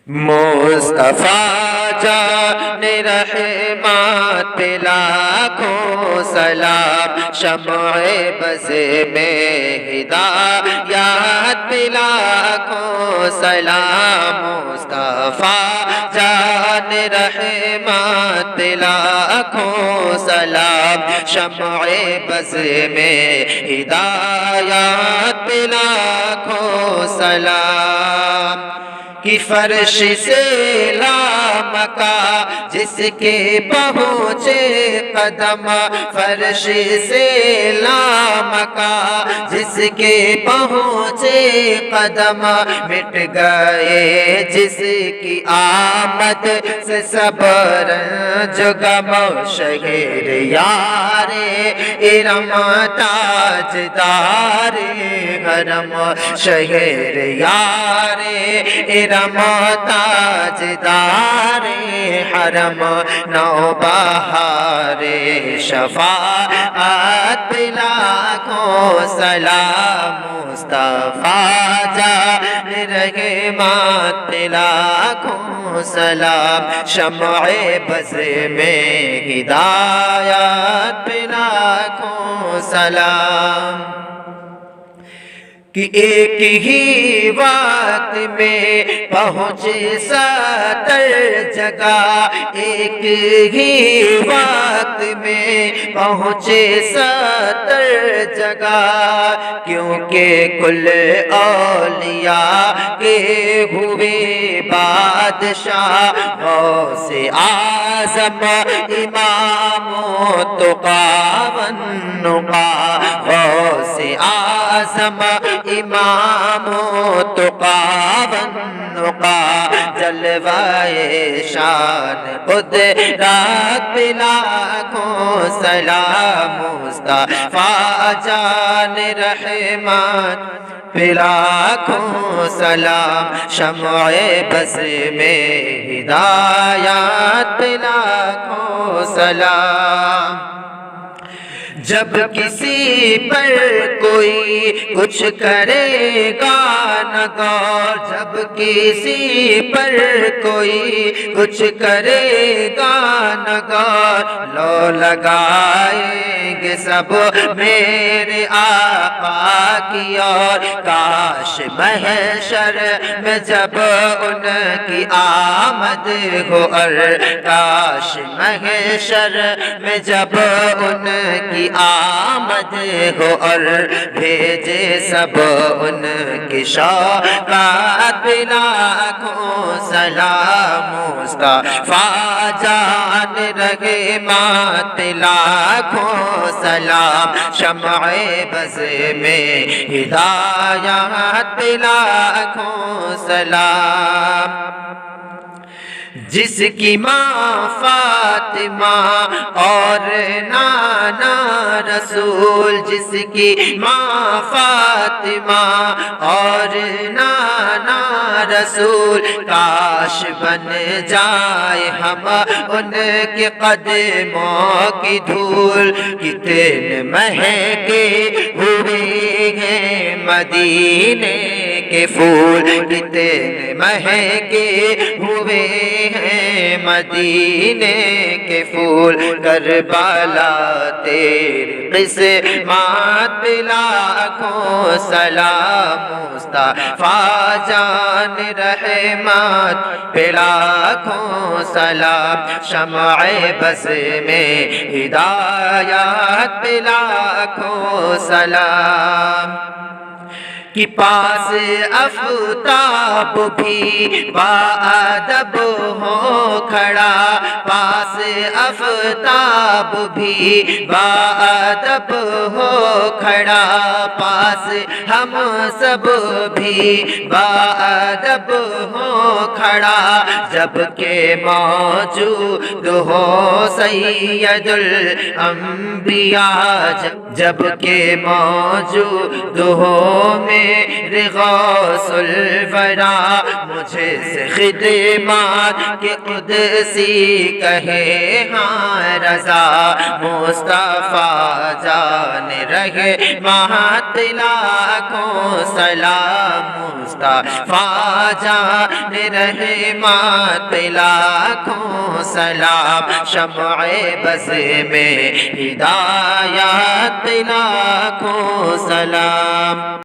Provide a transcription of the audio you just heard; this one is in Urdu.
مصطفیٰ جان رحمت پہ لاکھوں سلام، شمع بز میں ہدایت پہ لاکھوں سلام، مصطفیٰ جان رحمت پہ لاکھوں سلام، شمع بز میں ہدایت پہ لاکھوں سلام۔ کہ فرش سے لامکا جس کے پہنچے قدم، فرش سے لامکا جس کے پہنچے قدم، مٹ گئے جس کی آمد سے سب رنج غم، شہر یار ارم تاجدار حرم، شہر یار ارم تاجدار حرم، نوبہار شفاعت پہ لاکھوں سلام، مصطفیٰ جان رحمت پہ لاکھوں سلام، شمع بز میں ہدایت پہ لاکھوں سلام۔ کہ ایک ہی وقت میں پہنچے 70 جگہ، ایک ہی وقت میں پہنچے 70 جگہ، کیونکہ کل اولیاء کے ہوئے بادشاہ، غوث اعظم امام تقی والنقی، غوث اعظم امام تقی والنقی، جلوہ شان قدرت پہ لاکھوں سلام، مصطفیٰ جان رحمت پہ لاکھوں سلام، شمع بز میں ہدایت پہ لاکھوں سلام۔ جب کسی پر کوئی کچھ کرے گا نہ غور، جب کسی پر کوئی کچھ کرے گا نہ غور، لو لگائیں گے سب میرے آقا کی اور، کاش محشر میں جب ان کی آمد ہو، اور کاش محشر میں جب ان کی آمد ہو، اور بھیجے سب ان کی شوقات پہ لاکھوں سلام، مصطفیٰ جان رحمت پہ لاکھوں سلام، شمع بز میں ہدایت پہ لاکھوں سلام۔ جس کی ماں فاطمہ اور نانا رسول، جس کی ماں فاطمہ اور نانا رسول، کاش بن جائے ہم ان کے قدموں کی دھول، کتنے مہکے ہوئے ہیں مدینے کے پھول، کتنے مہکے ہوئے ہیں مدینے کے پھول، کربلا تیری قسمت پہ لاکھوں سلام، مصطفیٰ جان رحمت پہ لاکھوں سلام، شمع بز میں ہدایت پہ لاکھوں سلام۔ کہ پاس آفتاب بھی باادب ہو کھڑا، پاس آفتاب بھی باادب ہو کھڑا، پاس ہم سب بھی باادب ہو کھڑا، جبکہ موجود ہو سید الانبیاء، جبکہ موجود ہو میرے غوث الورا مجھے سے خدمات کے قدسی کہے ہاں رضا مصطفیٰ جان رہے مہات لاکھوں سلام مصطفیٰ جان رہے مہات لاکھوں سلام شمع بز میں ہدایت لاکھوں سلام